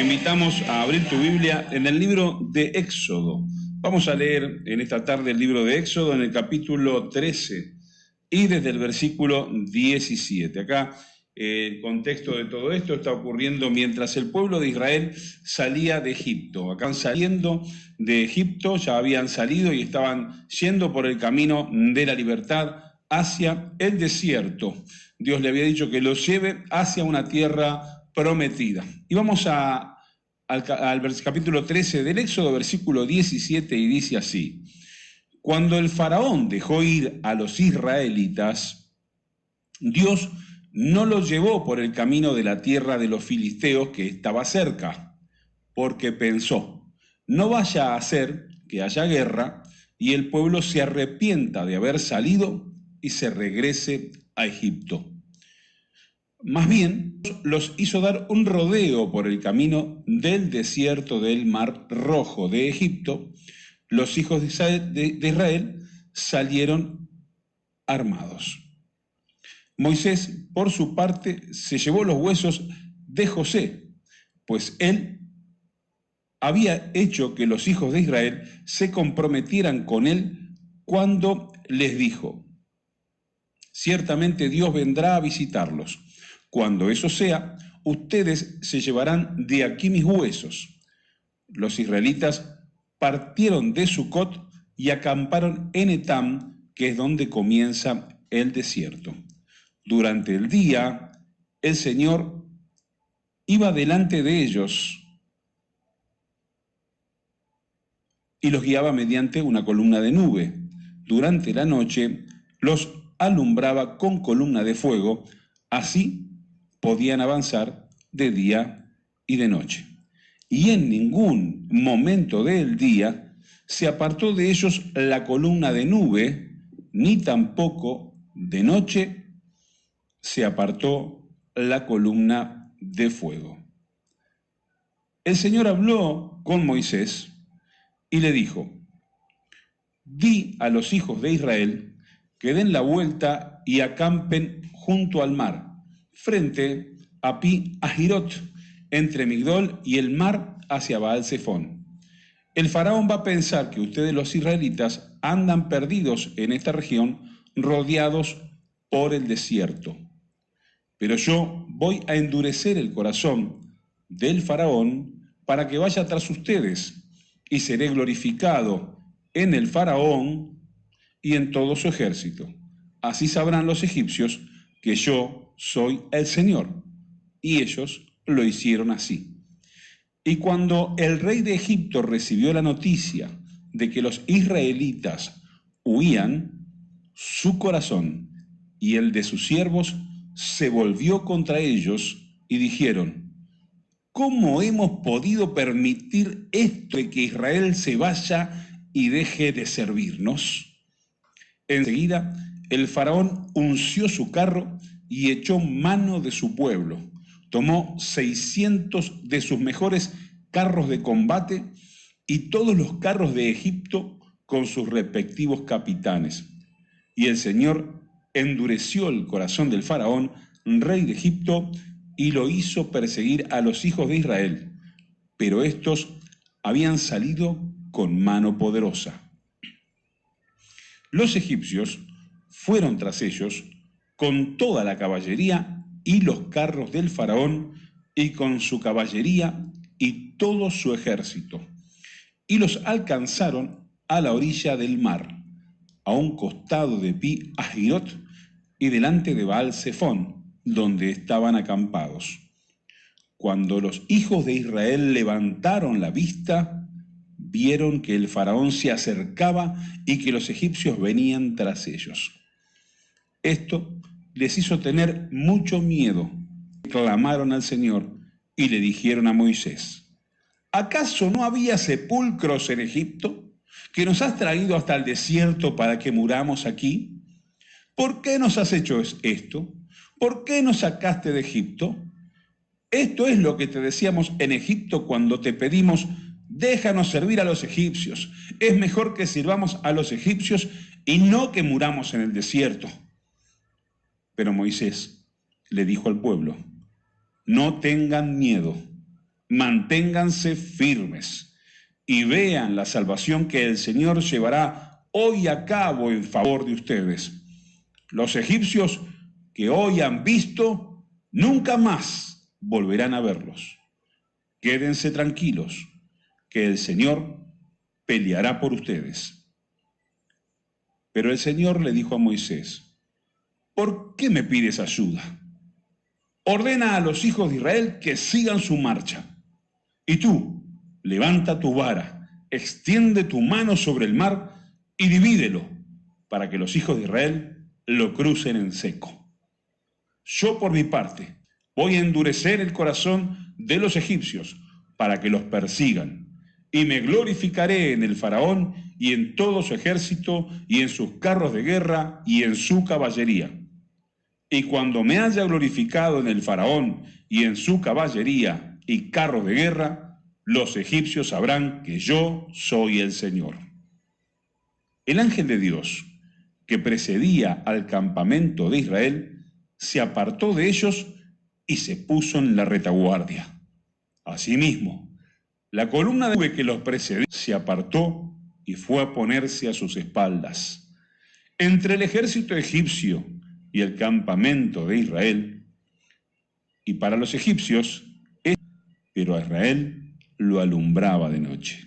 Te invitamos a abrir tu Biblia en el libro de Éxodo. Vamos a leer en esta tarde el libro de Éxodo en el capítulo 13 y desde el versículo 17. Acá el contexto de todo esto está ocurriendo mientras el pueblo de Israel salía de Egipto. Acá saliendo de Egipto, ya habían salido y estaban yendo por el camino de la libertad hacia el desierto. Dios le había dicho que los lleve hacia una tierra prometida. Y vamos al capítulo 13 del Éxodo, versículo 17, y dice así: Cuando el faraón dejó ir a los israelitas, Dios no los llevó por el camino de la tierra de los filisteos que estaba cerca, porque pensó, no vaya a ser que haya guerra y el pueblo se arrepienta de haber salido y se regrese a Egipto. Más bien, los hizo dar un rodeo por el camino del desierto del Mar Rojo de Egipto. Los hijos de Israel salieron armados. Moisés, por su parte, se llevó los huesos de José, pues él había hecho que los hijos de Israel se comprometieran con él cuando les dijo: ciertamente Dios vendrá a visitarlos. Cuando eso sea, ustedes se llevarán de aquí mis huesos. Los israelitas partieron de Sucot y acamparon en Etam, que es donde comienza el desierto. Durante el día, el Señor iba delante de ellos y los guiaba mediante una columna de nube. Durante la noche, los alumbraba con columna de fuego, así podían avanzar de día y de noche. Y en ningún momento del día se apartó de ellos la columna de nube, ni tampoco de noche se apartó la columna de fuego. El Señor habló con Moisés y le dijo: di a los hijos de Israel que den la vuelta y acampen junto al mar, frente a Pi Hahirot, entre Migdol y el mar hacia Baal-Zephón. El faraón va a pensar que ustedes los israelitas andan perdidos en esta región, rodeados por el desierto. Pero yo voy a endurecer el corazón del faraón para que vaya tras ustedes, y seré glorificado en el faraón y en todo su ejército. Así sabrán los egipcios que yo soy el Señor. Y ellos lo hicieron así. Y cuando el rey de Egipto recibió la noticia de que los israelitas huían, su corazón y el de sus siervos se volvió contra ellos y dijeron: ¿cómo hemos podido permitir esto de que Israel se vaya y deje de servirnos? Enseguida el faraón unció su carro y echó mano de su pueblo. Tomó 600 de sus mejores carros de combate y todos los carros de Egipto con sus respectivos capitanes. Y el Señor endureció el corazón del faraón, rey de Egipto, y lo hizo perseguir a los hijos de Israel. Pero estos habían salido con mano poderosa. Los egipcios fueron tras ellos con toda la caballería y los carros del faraón, y con su caballería y todo su ejército, y los alcanzaron a la orilla del mar, a un costado de Pi Hahirot y delante de Baal-Zephón, donde estaban acampados. Cuando los hijos de Israel levantaron la vista, vieron que el faraón se acercaba y que los egipcios venían tras ellos. Esto les hizo tener mucho miedo. Clamaron al Señor y le dijeron a Moisés: ¿acaso no había sepulcros en Egipto, que nos has traído hasta el desierto para que muramos aquí? ¿Por qué nos has hecho esto? ¿Por qué nos sacaste de Egipto? Esto es lo que te decíamos en Egipto cuando te pedimos: déjanos servir a los egipcios. Es mejor que sirvamos a los egipcios y no que muramos en el desierto. Pero Moisés le dijo al pueblo: no tengan miedo, manténganse firmes y vean la salvación que el Señor llevará hoy a cabo en favor de ustedes. Los egipcios que hoy han visto, nunca más volverán a verlos. Quédense tranquilos, que el Señor peleará por ustedes. Pero el Señor le dijo a Moisés: ¿por qué me pides ayuda? Ordena a los hijos de Israel que sigan su marcha. Y tú, levanta tu vara, extiende tu mano sobre el mar y divídelo, para que los hijos de Israel lo crucen en seco. Yo, por mi parte, voy a endurecer el corazón de los egipcios para que los persigan, y me glorificaré en el faraón y en todo su ejército y en sus carros de guerra y en su caballería. Y cuando me haya glorificado en el faraón y en su caballería y carros de guerra, los egipcios sabrán que yo soy el Señor. El ángel de Dios, que precedía al campamento de Israel, se apartó de ellos y se puso en la retaguardia. Asimismo, la columna de nube que los precedía se apartó y fue a ponerse a sus espaldas. Entre el ejército egipcio y el campamento de Israel, y para los egipcios, pero a Israel lo alumbraba de noche.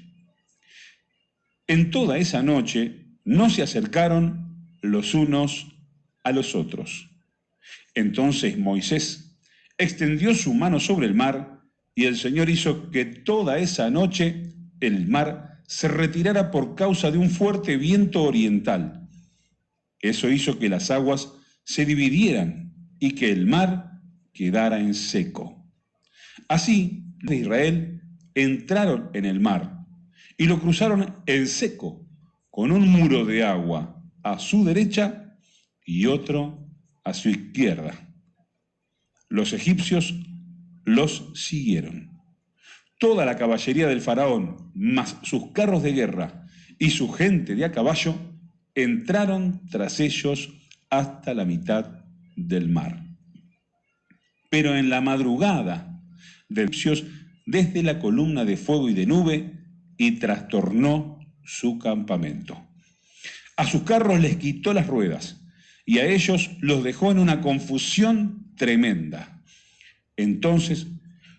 En toda esa noche no se acercaron los unos a los otros. Entonces Moisés extendió su mano sobre el mar, y el Señor hizo que toda esa noche el mar se retirara por causa de un fuerte viento oriental. Eso hizo que las aguas se dividieran y que el mar quedara en seco. Así, los de Israel entraron en el mar y lo cruzaron en seco, con un muro de agua a su derecha y otro a su izquierda. Los egipcios los siguieron. Toda la caballería del faraón, más sus carros de guerra y su gente de a caballo, entraron tras ellos hasta la mitad del mar. Pero en la madrugada de los egipcios, desde la columna de fuego y de nube, y trastornó su campamento. A sus carros les quitó las ruedas, y a ellos los dejó en una confusión tremenda. Entonces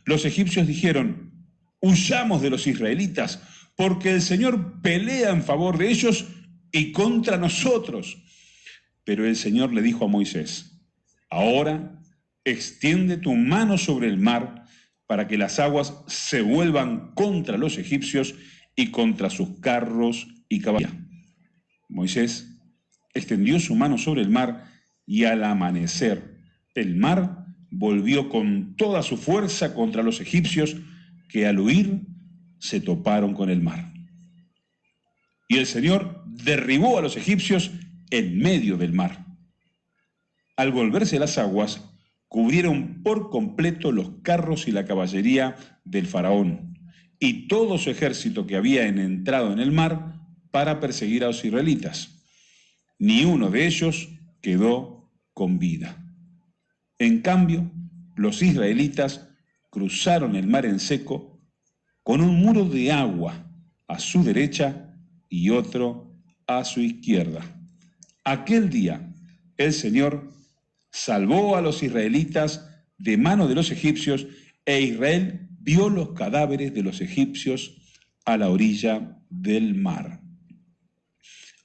los egipcios dijeron: huyamos de los israelitas, porque el Señor pelea en favor de ellos y contra nosotros. Pero el Señor le dijo a Moisés: ahora extiende tu mano sobre el mar para que las aguas se vuelvan contra los egipcios y contra sus carros y caballos. Moisés extendió su mano sobre el mar y al amanecer el mar volvió con toda su fuerza contra los egipcios, que al huir se toparon con el mar. Y el Señor derribó a los egipcios en medio del mar. Al volverse las aguas, cubrieron por completo los carros y la caballería del faraón y todo su ejército que había entrado en el mar para perseguir a los israelitas. Ni uno de ellos quedó con vida. En cambio, los israelitas cruzaron el mar en seco con un muro de agua a su derecha y otro a su izquierda. Aquel día el Señor salvó a los israelitas de mano de los egipcios, e Israel vio los cadáveres de los egipcios a la orilla del mar.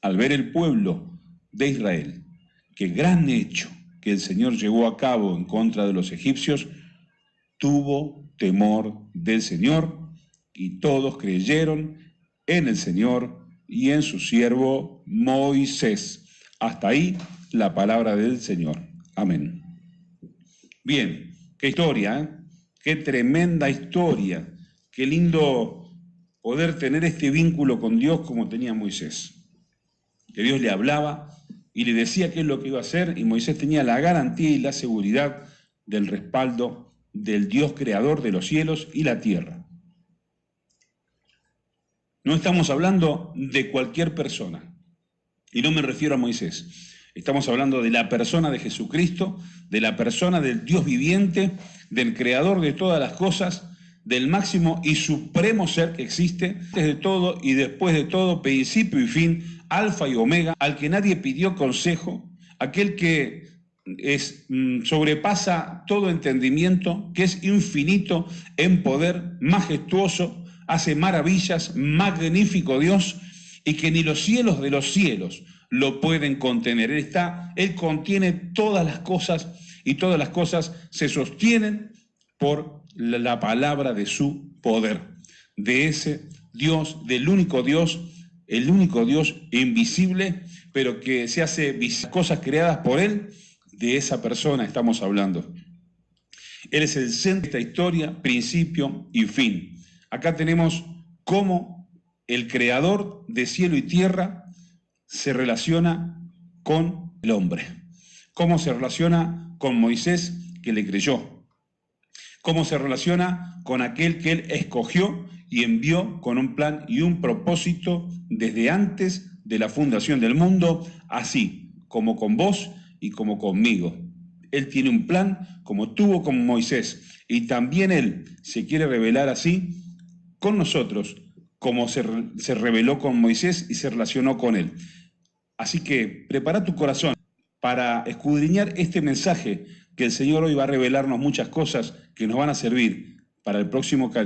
Al ver el pueblo de Israel que gran hecho que el Señor llevó a cabo en contra de los egipcios, tuvo temor del Señor, y todos creyeron en el Señor y en su siervo Moisés. Hasta ahí la palabra del Señor. Amén. Bien, qué historia, ¿eh? Qué tremenda historia. Qué lindo poder tener este vínculo con Dios como tenía Moisés. Que Dios le hablaba y le decía qué es lo que iba a hacer, y Moisés tenía la garantía y la seguridad del respaldo del Dios creador de los cielos y la tierra. No estamos hablando de cualquier persona, y no me refiero a Moisés. Estamos hablando de la persona de Jesucristo, de la persona del Dios viviente, del creador de todas las cosas, del máximo y supremo ser que existe, antes de todo y después de todo, principio y fin, alfa y omega, al que nadie pidió consejo, aquel que sobrepasa todo entendimiento, que es infinito en poder, majestuoso, hace maravillas, magnífico Dios, y que ni los cielos de los cielos lo pueden contener. Él contiene todas las cosas, y todas las cosas se sostienen por la palabra de su poder, de ese Dios, del único Dios, el único Dios invisible, pero que se hace cosas creadas por Él. De esa persona estamos hablando. Él es el centro de esta historia, principio y fin. Acá tenemos cómo el creador de cielo y tierra se relaciona con el hombre. Cómo se relaciona con Moisés, que le creyó. Cómo se relaciona con aquel que él escogió y envió con un plan y un propósito desde antes de la fundación del mundo, así como con vos y como conmigo. Él tiene un plan como tuvo con Moisés, y también Él se quiere revelar así con nosotros, como se reveló con Moisés y se relacionó con Él. Así que prepara tu corazón para escudriñar este mensaje, que el Señor hoy va a revelarnos muchas cosas que nos van a servir para el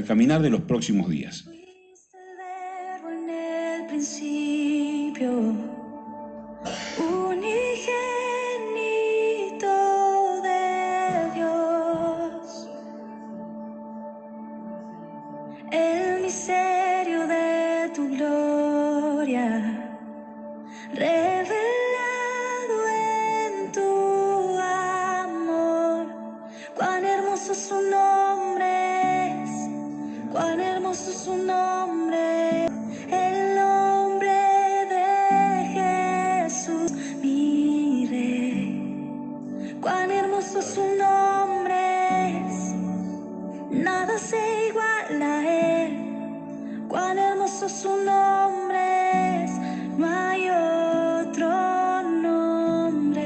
caminar de los próximos días. Fuiste el verbo en el principio. Unigénito de Dios, el misterio de tu gloria, revelado en tu amor. Cuán hermoso su nombre es, cuán hermoso su nombre es, el nombre de Jesús, mi Rey. Cuán hermoso su nombre es, nada se iguala a él. Cuán hermoso su nombre es, no hay otro nombre.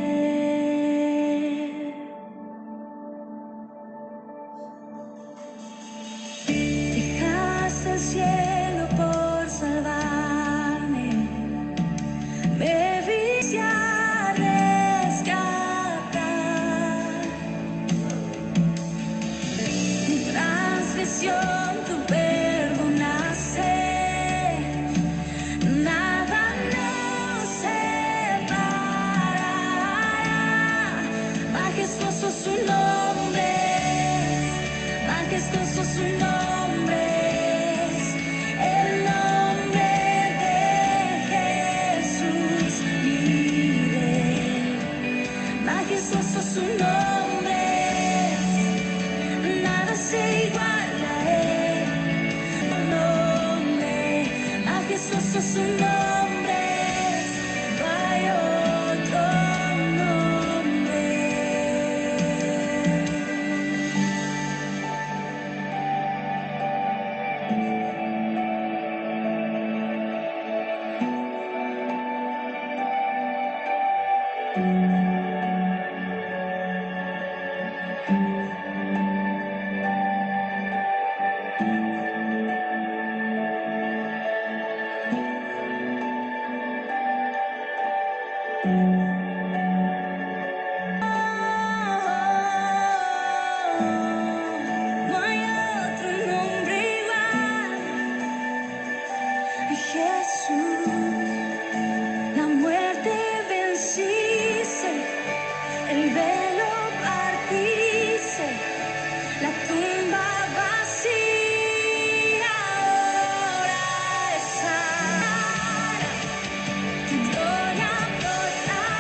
Dejaste el cielo por salvarme, me viste a rescatar. Mi transgresión tú perdonaste, nada nos separará. Majestuoso su nombre, majestuoso su nombre es, el nombre de Jesús, mi Rey. Majestuoso su nombre es, nada se iguala a él. Nombre, majestuoso su nombre es, no hay otro nombre. No hay otro nombre igual a Jesús. La muerte venciste, el velo partiste, la tumba vacía ahora está. Tu gloria proclamar.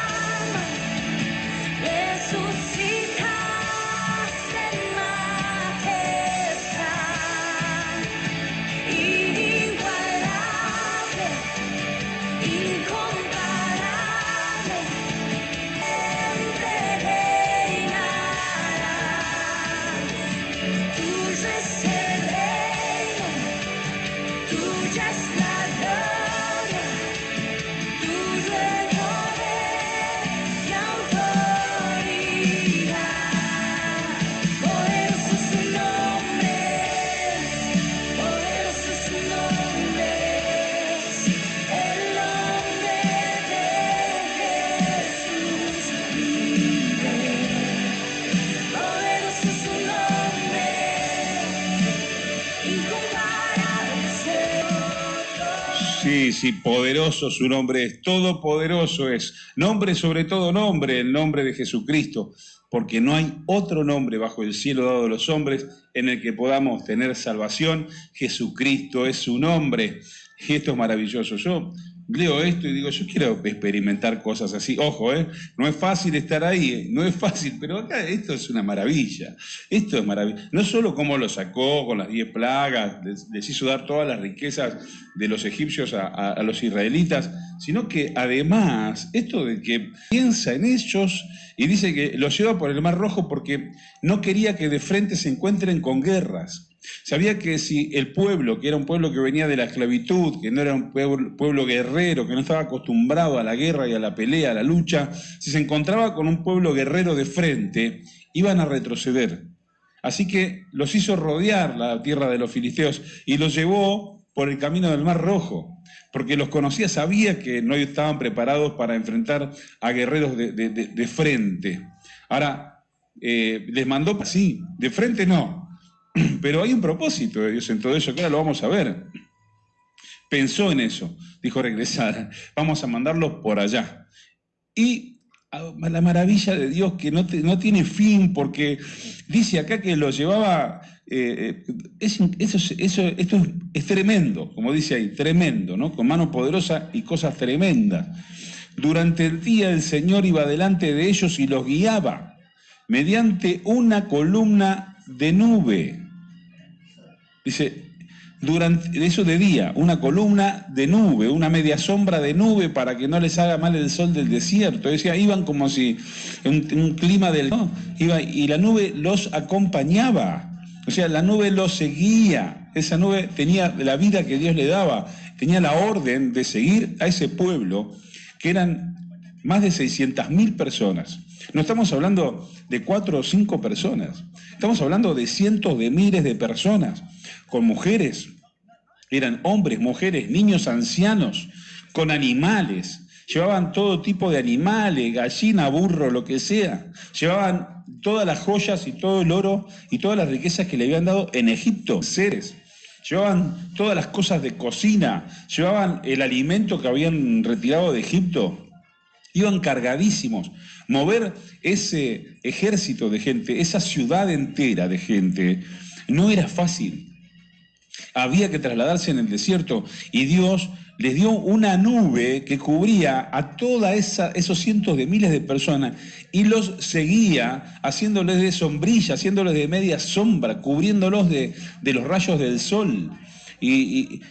sí, poderoso su nombre es, todopoderoso es, nombre sobre todo nombre, el nombre de Jesucristo, porque no hay otro nombre bajo el cielo dado a los hombres en el que podamos tener salvación. Jesucristo es su nombre, y esto es maravilloso. Yo leo esto y digo, yo quiero experimentar cosas así. Ojo, no es fácil estar ahí, no es fácil, pero acá esto es una maravilla. Esto es maravilloso. No solo cómo lo sacó con las 10 plagas, les hizo dar todas las riquezas de los egipcios a los israelitas, sino que además, esto de que piensa en ellos y dice que los lleva por el Mar Rojo porque no quería que de frente se encuentren con guerras. Sabía que si el pueblo, que era un pueblo que venía de la esclavitud, que no era un pueblo guerrero, que no estaba acostumbrado a la guerra y a la pelea, a la lucha, si se encontraba con un pueblo guerrero de frente, iban a retroceder. Así que los hizo rodear la tierra de los filisteos y los llevó por el camino del Mar Rojo, porque los conocía, sabía que no estaban preparados para enfrentar a guerreros de frente. Ahora, les mandó así, de frente no. Pero hay un propósito de Dios en todo eso, que ahora lo vamos a ver. Pensó en eso, dijo regresar, vamos a mandarlos por allá. Y la maravilla de Dios que no tiene fin, porque dice acá que lo llevaba, esto es tremendo, como dice ahí, tremendo, ¿no? Con mano poderosa y cosas tremendas. Durante el día el Señor iba delante de ellos y los guiaba mediante una columna de nube. Dice, durante eso de día, una columna de nube, una media sombra de nube para que no les haga mal el sol del desierto. Decía, iban como si en un clima del... ¿no? Y la nube los acompañaba. O sea, la nube los seguía. Esa nube tenía la vida que Dios le daba. Tenía la orden de seguir a ese pueblo, que eran más de 600.000 personas. No estamos hablando de 4 o 5 personas. Estamos hablando de cientos de miles de personas, con mujeres, eran hombres, mujeres, niños, ancianos, con animales. Llevaban todo tipo de animales, gallina, burro, lo que sea. Llevaban todas las joyas y todo el oro y todas las riquezas que le habían dado en Egipto, seres. Llevaban todas las cosas de cocina, llevaban el alimento que habían retirado de Egipto. Iban cargadísimos. Mover ese ejército de gente, esa ciudad entera de gente, no era fácil. Había que trasladarse en el desierto y Dios les dio una nube que cubría a todos esos cientos de miles de personas y los seguía haciéndoles de sombrilla, haciéndoles de media sombra, cubriéndolos de los rayos del sol. Y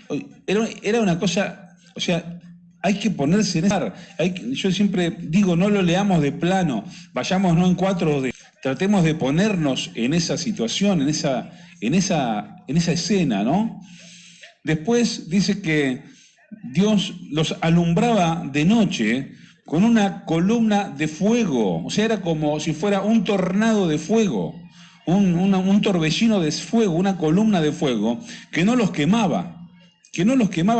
era una cosa, o sea, hay que ponerse en esa... Yo siempre digo, no lo leamos de plano, vayamos no en 4D, tratemos de ponernos en esa situación, en esa escena, ¿no? Después dice que Dios los alumbraba de noche con una columna de fuego, o sea, era como si fuera un tornado de fuego, un torbellino de fuego, una columna de fuego que no los quemaba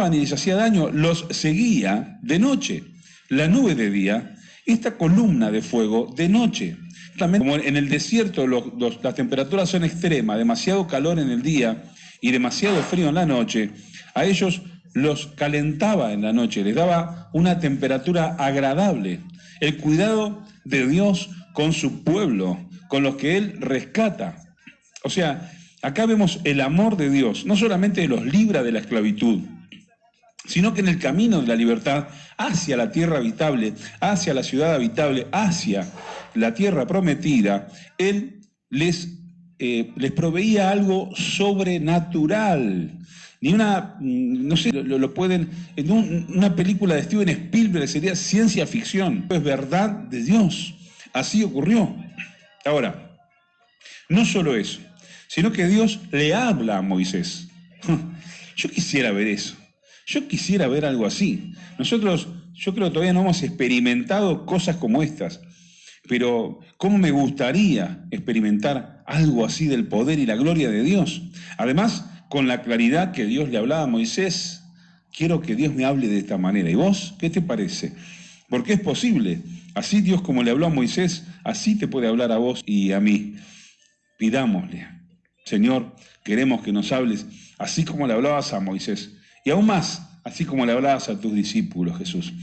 ni les hacía daño, los seguía de noche. La nube de día, esta columna de fuego de noche. También, como en el desierto las temperaturas son extremas, demasiado calor en el día y demasiado frío en la noche, a ellos los calentaba en la noche, les daba una temperatura agradable. El cuidado de Dios con su pueblo, con los que Él rescata. O sea, acá vemos el amor de Dios, no solamente los libra de la esclavitud, sino que en el camino de la libertad hacia la tierra habitable, hacia la ciudad habitable, hacia la tierra prometida, Él les proveía algo sobrenatural. Ni no sé, lo pueden, en una película de Steven Spielberg sería ciencia ficción, es verdad de Dios, así ocurrió. Ahora, no solo eso, sino que Dios le habla a Moisés. Yo quisiera ver eso, yo quisiera ver algo así. Nosotros, yo creo que todavía no hemos experimentado cosas como estas, pero ¿cómo me gustaría experimentar algo así del poder y la gloria de Dios? Además, con la claridad que Dios le hablaba a Moisés, quiero que Dios me hable de esta manera. ¿Y vos qué te parece? Porque es posible. Así Dios como le habló a Moisés, así te puede hablar a vos y a mí. Pidámosle. Señor, queremos que nos hables así como le hablabas a Moisés. Y aún más, así como le hablabas a tus discípulos, Jesús.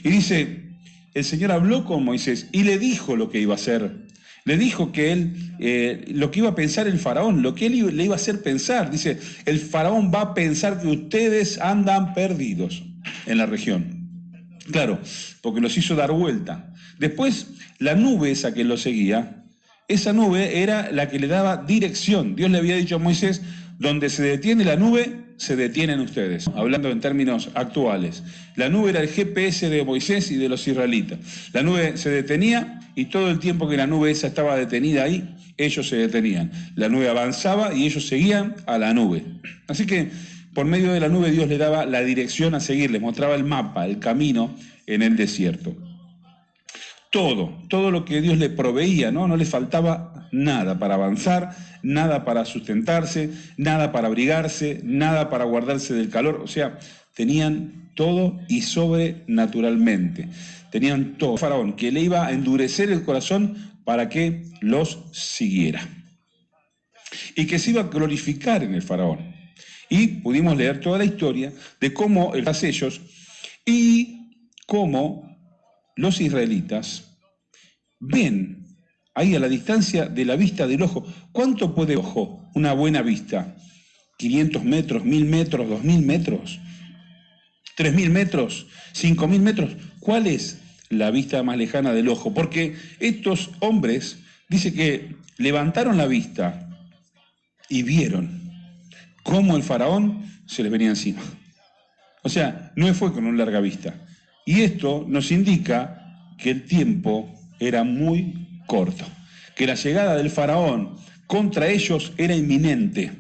Y dice, el Señor habló con Moisés y le dijo lo que iba a hacer. Le dijo que él, lo que iba a pensar el faraón, lo que él le iba a hacer pensar. Dice, el faraón va a pensar que ustedes andan perdidos en la región. Claro, porque los hizo dar vuelta. Después, la nube esa que lo seguía, esa nube era la que le daba dirección. Dios le había dicho a Moisés, donde se detiene la nube, se detienen ustedes. Hablando en términos actuales. La nube era el GPS de Moisés y de los israelitas. La nube se detenía y todo el tiempo que la nube esa estaba detenida ahí, ellos se detenían. La nube avanzaba y ellos seguían a la nube. Así que por medio de la nube Dios les daba la dirección a seguir, les mostraba el mapa, el camino en el desierto. Todo lo que Dios le proveía, no les faltaba nada para avanzar, nada para sustentarse, nada para abrigarse, nada para guardarse del calor. O sea, tenían todo y sobrenaturalmente. Tenían todo. Faraón, que le iba a endurecer el corazón para que los siguiera. Y que se iba a glorificar en el faraón. Y pudimos leer toda la historia de cómo ellos y cómo los israelitas ven ahí a la distancia de la vista del ojo. ¿Cuánto puede ojo una buena vista? ¿500 metros, 1000 metros, 2000 metros? ¿3000 metros? ¿5000 metros? ¿Cuál es la vista más lejana del ojo? Porque estos hombres, dice que levantaron la vista y vieron cómo el faraón se les venía encima. O sea, no fue con una larga vista. Y esto nos indica que el tiempo era muy corto, que la llegada del faraón contra ellos era inminente.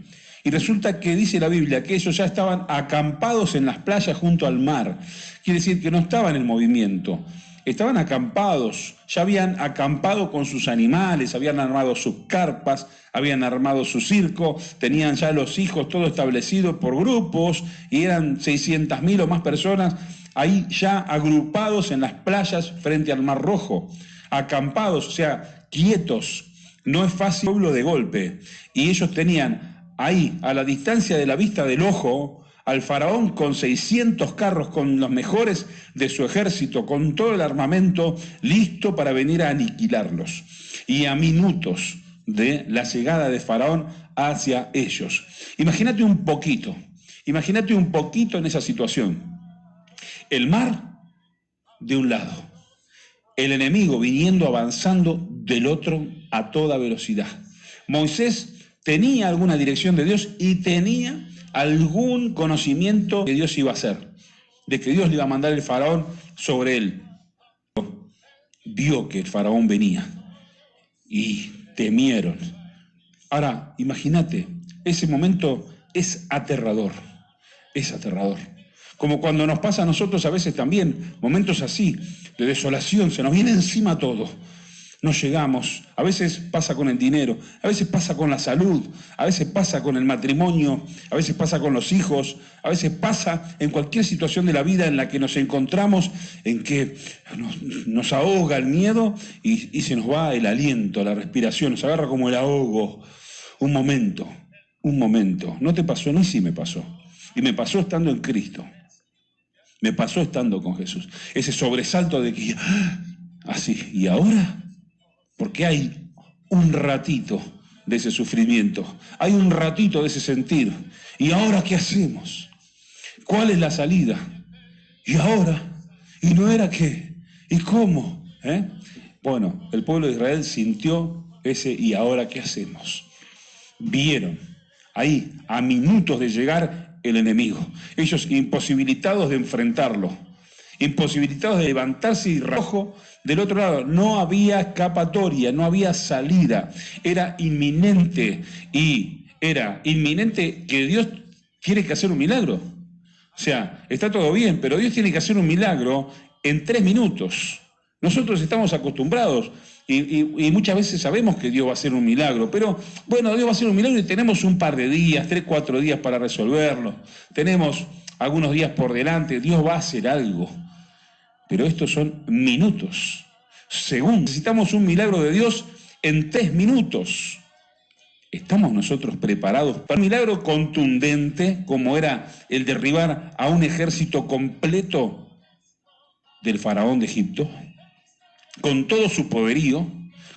Y resulta que dice la Biblia que ellos ya estaban acampados en las playas junto al mar. Quiere decir que no estaban en movimiento, estaban acampados, ya habían acampado con sus animales, habían armado sus carpas, habían armado su circo, tenían ya los hijos todo establecido por grupos y eran 600.000 o más personas ahí ya agrupados en las playas frente al Mar Rojo, acampados, o sea, quietos. No es fácil pueblo de golpe. Y ellos tenían ahí, a la distancia de la vista del ojo, al faraón con 600 carros, con los mejores de su ejército, con todo el armamento listo para venir a aniquilarlos. Y a minutos de la llegada de faraón hacia ellos. Imagínate un poquito en esa situación. El mar de un lado, el enemigo viniendo avanzando del otro a toda velocidad. Moisés tenía alguna dirección de Dios y tenía algún conocimiento que Dios iba a hacer, de que Dios le iba a mandar el faraón sobre él. Vio que el faraón venía y temieron. Ahora, imagínate, ese momento es aterrador, Como cuando nos pasa a nosotros a veces también, momentos así, de desolación, se nos viene encima todo. No llegamos, a veces pasa con el dinero, a veces pasa con la salud, a veces pasa con el matrimonio, a veces pasa con los hijos, a veces pasa en cualquier situación de la vida en la que nos encontramos, en que nos ahoga el miedo y se nos va el aliento, la respiración, nos agarra como el ahogo. Un momento. ¿No te pasó? A mí sí me pasó. Y me pasó estando en Cristo. Me pasó estando con Jesús. Ese sobresalto de que, así, ¿y ahora? Porque hay un ratito de ese sufrimiento, hay un ratito de ese sentir. ¿Y ahora qué hacemos? ¿Cuál es la salida? ¿Y ahora? ¿Y no era qué? ¿Y cómo? Bueno, el pueblo de Israel sintió ese ¿y ahora qué hacemos? Vieron ahí, a minutos de llegar el enemigo. Ellos imposibilitados de enfrentarlo, imposibilitados de levantarse y rojo del otro lado. No había escapatoria, no había salida. Era inminente que Dios tiene que hacer un milagro. O sea, está todo bien, pero Dios tiene que hacer un milagro en 3 minutos. Nosotros estamos acostumbrados y muchas veces sabemos que Dios va a hacer un milagro, pero bueno, Dios va a hacer un milagro y tenemos un par de días, 3, 4 días para resolverlo. Tenemos algunos días por delante, Dios va a hacer algo. Pero estos son minutos, segundos. Necesitamos un milagro de Dios en 3 minutos. ¿Estamos nosotros preparados para un milagro contundente como era el derribar a un ejército completo del faraón de Egipto? Con todo su poderío,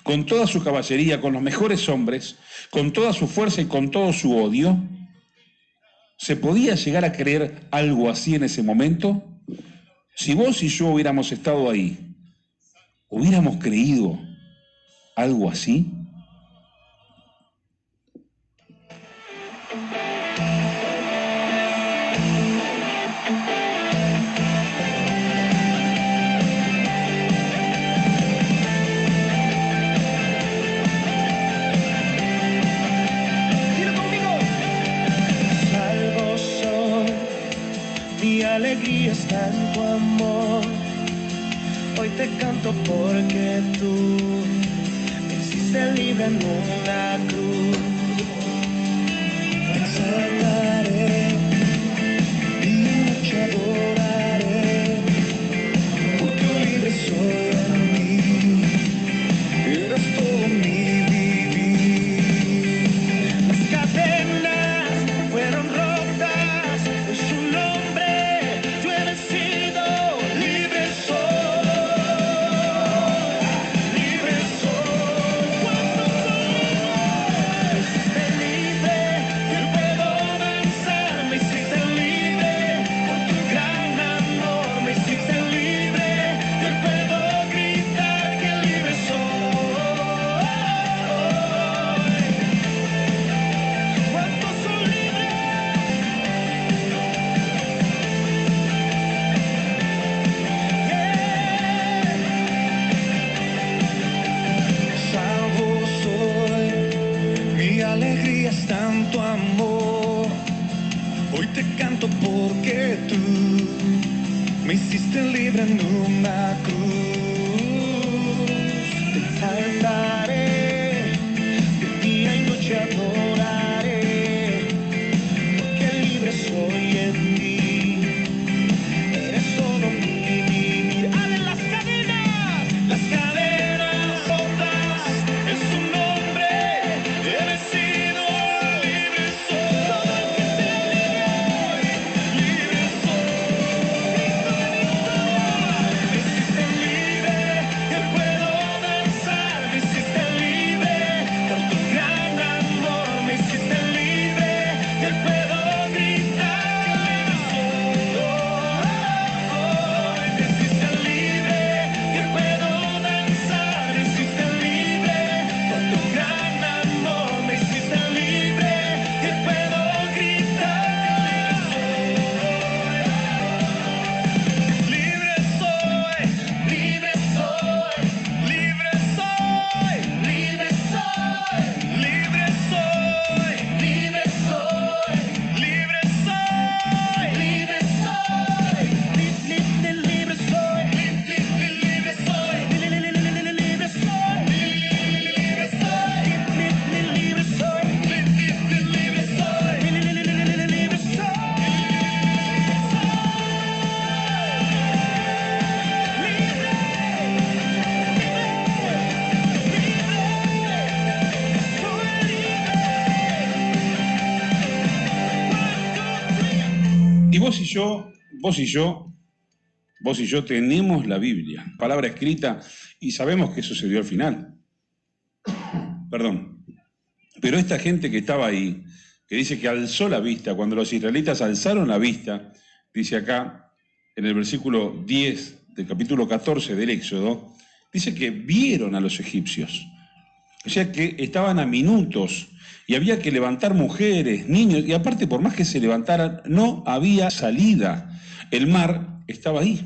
con toda su caballería, con los mejores hombres, con toda su fuerza y con todo su odio. ¿Se podía llegar a creer algo así en ese momento? Si vos y yo hubiéramos estado ahí, ¿hubiéramos creído algo así? Mi alegría está en tu amor. Hoy te canto porque tú me hiciste libre en una cruz. Te exaltaré y te adoraré, porque libre soy en mí. Eres todo mi vivir. Las cadenas fueron rotas en su nombre. Alegría está en tu amor. Hoy te canto porque tú me hiciste libre en una cruz. Te exaltaré, de día y noche adoraré, porque libre soy en ti. Eres todo mi vivir. ¡Ale las cadenas rotas en su nombre! Eres Y vos y yo tenemos la Biblia, palabra escrita, y sabemos que sucedió al final. Perdón. Pero esta gente que estaba ahí, que dice que alzó la vista, cuando los israelitas alzaron la vista, dice acá, en el versículo 10 del capítulo 14 del Éxodo, dice que vieron a los egipcios. O sea que estaban a minutos y había que levantar mujeres, niños, y aparte por más que se levantaran, no había salida. El mar estaba ahí,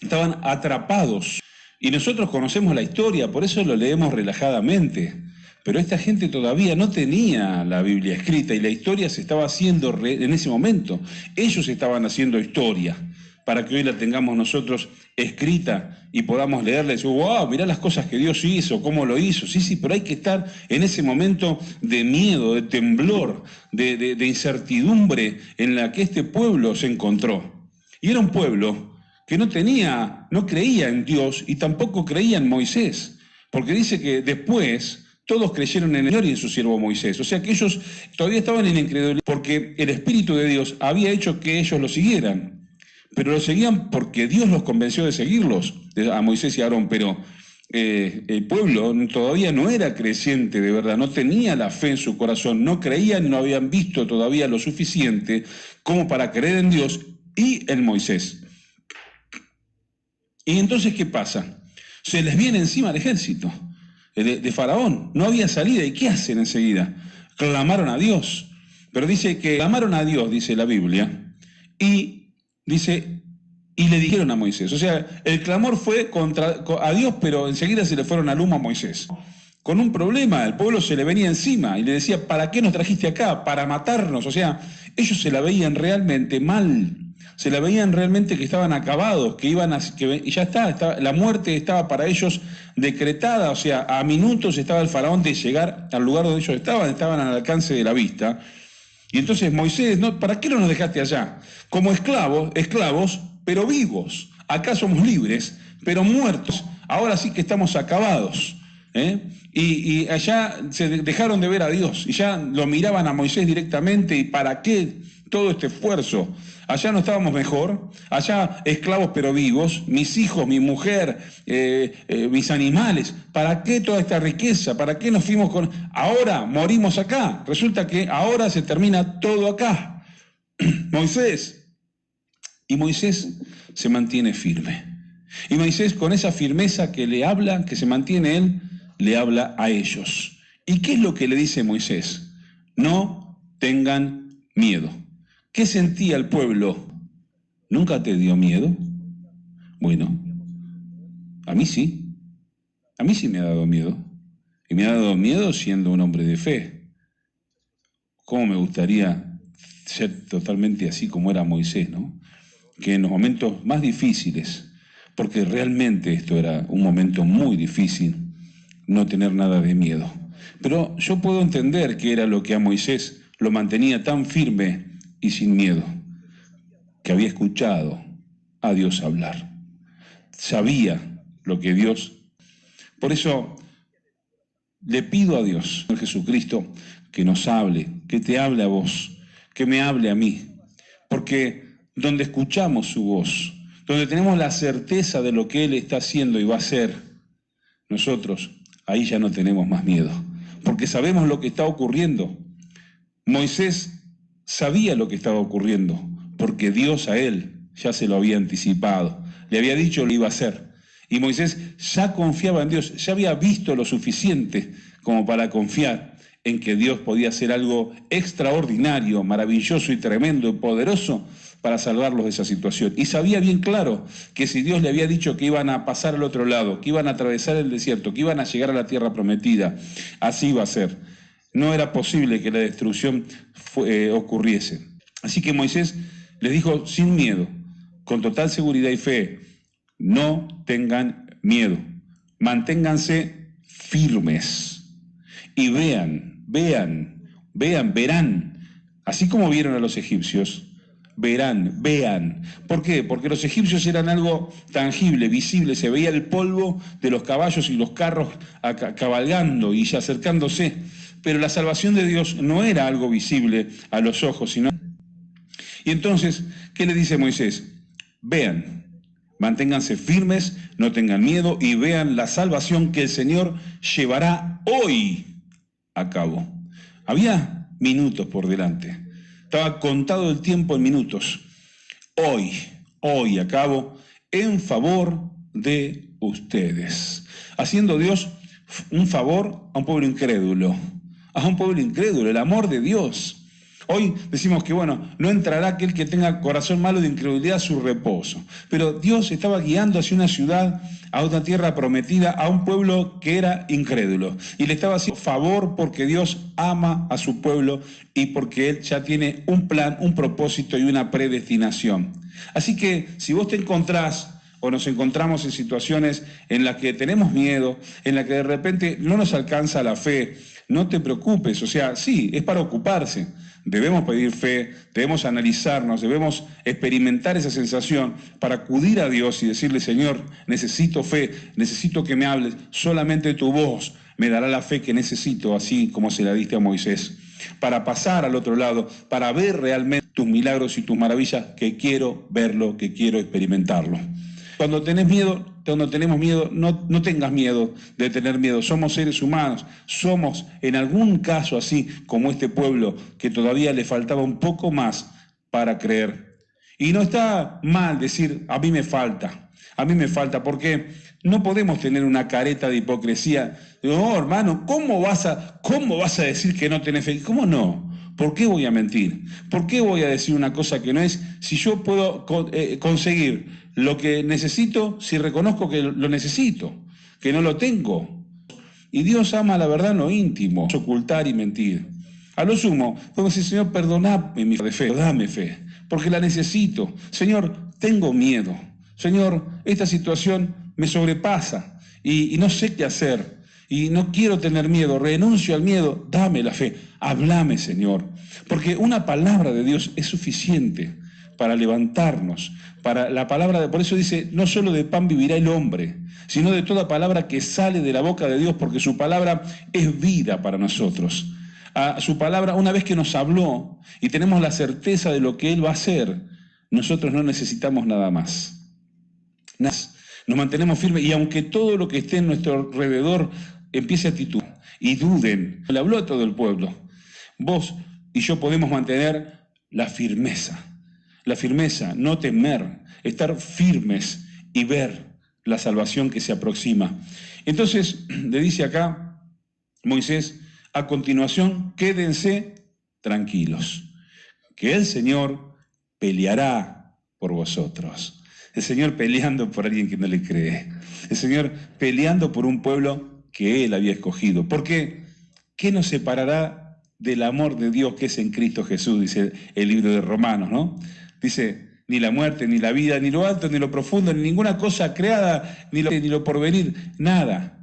estaban atrapados. Y nosotros conocemos la historia, por eso lo leemos relajadamente. Pero esta gente todavía no tenía la Biblia escrita y la historia se estaba haciendo en ese momento. Ellos estaban haciendo historia para que hoy la tengamos nosotros escrita y podamos leerla y decir, wow, mirá las cosas que Dios hizo, cómo lo hizo. Sí, pero hay que estar en ese momento de miedo, de temblor, de incertidumbre en la que este pueblo se encontró. Y era un pueblo que no creía en Dios y tampoco creía en Moisés, porque dice que después todos creyeron en el Señor y en su siervo Moisés. O sea que ellos todavía estaban en incredulidad porque el Espíritu de Dios había hecho que ellos lo siguieran. Pero lo seguían porque Dios los convenció de seguirlos, a Moisés y a Aarón, pero el pueblo todavía no era creyente de verdad, no tenía la fe en su corazón, no creían, no habían visto todavía lo suficiente como para creer en Dios y en Moisés. Y entonces, ¿qué pasa? Se les viene encima el ejército de Faraón, no había salida, ¿y qué hacen enseguida? Clamaron a Dios, pero dice que clamaron a Dios, dice la Biblia, y dice, y le dijeron a Moisés. O sea, el clamor fue a Dios, pero enseguida se le fueron al humo a Moisés. Con un problema, el pueblo se le venía encima y le decía, ¿para qué nos trajiste acá? Para matarnos. O sea, ellos se la veían realmente mal. Se la veían realmente que estaban acabados, que iban y ya está, la muerte estaba para ellos decretada. O sea, a minutos estaba el faraón de llegar al lugar donde ellos estaban al alcance de la vista. Y entonces Moisés, ¿para qué no nos dejaste allá? Como esclavos, pero vivos. Acá somos libres, pero muertos. Ahora sí que estamos acabados. Y allá se dejaron de ver a Dios y ya lo miraban a Moisés directamente. ¿Y para qué todo este esfuerzo? Allá no estábamos mejor, allá esclavos pero vivos, mis hijos, mi mujer, mis animales. ¿Para qué toda esta riqueza? ¿Para qué nos fuimos con...? Ahora morimos acá. Resulta que ahora se termina todo acá. Moisés se mantiene firme. Y Moisés, con esa firmeza que le habla, que se mantiene él, le habla a ellos. ¿Y qué es lo que le dice Moisés? No tengan miedo. ¿Qué sentía el pueblo? ¿Nunca te dio miedo? Bueno, a mí sí. A mí sí me ha dado miedo. Y me ha dado miedo siendo un hombre de fe. ¿Cómo me gustaría ser totalmente así como era Moisés, ¿no? Que en los momentos más difíciles, porque realmente esto era un momento muy difícil, no tener nada de miedo. Pero yo puedo entender que era lo que a Moisés lo mantenía tan firme y sin miedo, que había escuchado a Dios hablar. Sabía lo que Dios... Por eso le pido a Dios, a Jesucristo, que nos hable, que te hable a vos, que me hable a mí. Porque donde escuchamos su voz, donde tenemos la certeza de lo que Él está haciendo y va a hacer, nosotros ahí ya no tenemos más miedo, porque sabemos lo que está ocurriendo. Moisés sabía lo que estaba ocurriendo, porque Dios a él ya se lo había anticipado, le había dicho lo iba a hacer. Y Moisés ya confiaba en Dios, ya había visto lo suficiente como para confiar en que Dios podía hacer algo extraordinario, maravilloso y tremendo y poderoso para salvarlos de esa situación. Y sabía bien claro que si Dios le había dicho que iban a pasar al otro lado, que iban a atravesar el desierto, que iban a llegar a la tierra prometida, así iba a ser. No era posible que la destrucción ocurriese. Así que Moisés les dijo sin miedo, con total seguridad y fe, no tengan miedo, manténganse firmes y verán, así como vieron a los egipcios, vean. ¿Por qué? Porque los egipcios eran algo tangible, visible, se veía el polvo de los caballos y los carros cabalgando y acercándose. Pero la salvación de Dios no era algo visible a los ojos, sino... Y entonces, ¿qué le dice Moisés? Vean, manténganse firmes, no tengan miedo y vean la salvación que el Señor llevará hoy a cabo. Había minutos por delante. Estaba contado el tiempo en minutos. Hoy a cabo, en favor de ustedes. Haciendo Dios un favor a un pueblo incrédulo. A un pueblo incrédulo, el amor de Dios. Hoy decimos que, no entrará aquel que tenga corazón malo de incredulidad a su reposo. Pero Dios estaba guiando hacia una ciudad, a una tierra prometida, a un pueblo que era incrédulo. Y le estaba haciendo favor porque Dios ama a su pueblo y porque Él ya tiene un plan, un propósito y una predestinación. Así que si vos te encontrás o nos encontramos en situaciones en las que tenemos miedo, en las que de repente no nos alcanza la fe, no te preocupes, o sea, sí, es para ocuparse. Debemos pedir fe, debemos analizarnos, debemos experimentar esa sensación para acudir a Dios y decirle, Señor, necesito fe, necesito que me hables, solamente tu voz me dará la fe que necesito, así como se la diste a Moisés, para pasar al otro lado, para ver realmente tus milagros y tus maravillas, que quiero verlo, que quiero experimentarlo. Cuando tenemos miedo, no tengas miedo de tener miedo. Somos seres humanos, somos en algún caso así como este pueblo que todavía le faltaba un poco más para creer. Y no está mal decir, a mí me falta, porque no podemos tener una careta de hipocresía. No, hermano, ¿cómo vas a decir que no tenés fe? ¿Cómo no? ¿Por qué voy a mentir? ¿Por qué voy a decir una cosa que no es? Si yo puedo conseguir lo que necesito, si reconozco que lo necesito, que no lo tengo. Y Dios ama la verdad en lo íntimo, ocultar y mentir. A lo sumo, podemos decir, Señor, perdóname mi fe, dame fe, porque la necesito. Señor, tengo miedo. Señor, esta situación me sobrepasa y no sé qué hacer. Y no quiero tener miedo, renuncio al miedo, dame la fe, háblame, Señor. Porque una palabra de Dios es suficiente para levantarnos. Por eso dice, no solo de pan vivirá el hombre, sino de toda palabra que sale de la boca de Dios, porque su palabra es vida para nosotros. Su palabra, una vez que nos habló y tenemos la certeza de lo que Él va a hacer, nosotros no necesitamos nada más. Nos mantenemos firmes y aunque todo lo que esté en nuestro alrededor empiece a titubear y duden, le habló a todo el pueblo, vos y yo podemos mantener la firmeza, no temer, estar firmes y ver la salvación que se aproxima. Entonces le dice acá Moisés, a continuación, quédense tranquilos, que el Señor peleará por vosotros. El Señor peleando por alguien que no le cree. El Señor peleando por un pueblo que Él había escogido. Porque, ¿qué nos separará del amor de Dios que es en Cristo Jesús? Dice el libro de Romanos, ¿no? Dice, ni la muerte, ni la vida, ni lo alto, ni lo profundo, ni ninguna cosa creada, ni lo porvenir, nada,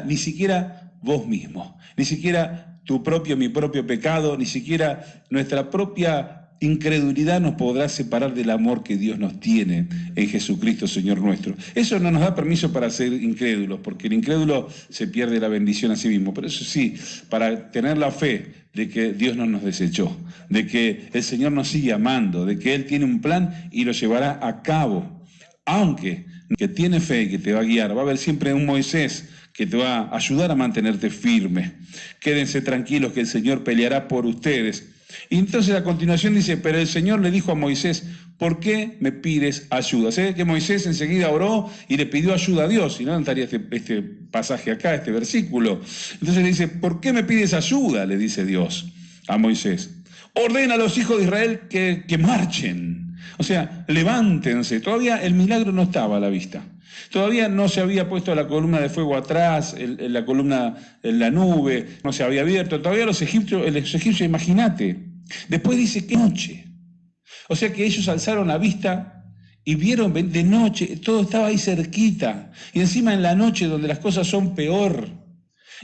ni siquiera vos mismo, ni siquiera mi propio pecado, ni siquiera nuestra propia incredulidad nos podrá separar del amor que Dios nos tiene en Jesucristo, Señor nuestro. Eso no nos da permiso para ser incrédulos, porque el incrédulo se pierde la bendición a sí mismo. Pero eso sí, para tener la fe de que Dios no nos desechó, de que el Señor nos sigue amando, de que Él tiene un plan y lo llevará a cabo. Aunque que tiene fe y que te va a guiar, va a haber siempre un Moisés que te va a ayudar a mantenerte firme. Quédense tranquilos que el Señor peleará por ustedes. Y entonces a continuación dice, pero el Señor le dijo a Moisés, ¿por qué me pides ayuda? ¿Sabes que Moisés enseguida oró y le pidió ayuda a Dios? Si no, no estaría este pasaje acá, este versículo. Entonces le dice, ¿por qué me pides ayuda? Le dice Dios a Moisés. Ordena a los hijos de Israel que marchen. O sea, levántense. Todavía el milagro no estaba a la vista. Todavía no se había puesto la columna de fuego atrás, la columna en la nube, no se había abierto. Todavía los egipcios, imagínate. Después dice que noche. O sea que ellos alzaron la vista y vieron de noche, todo estaba ahí cerquita. Y encima en la noche donde las cosas son peor.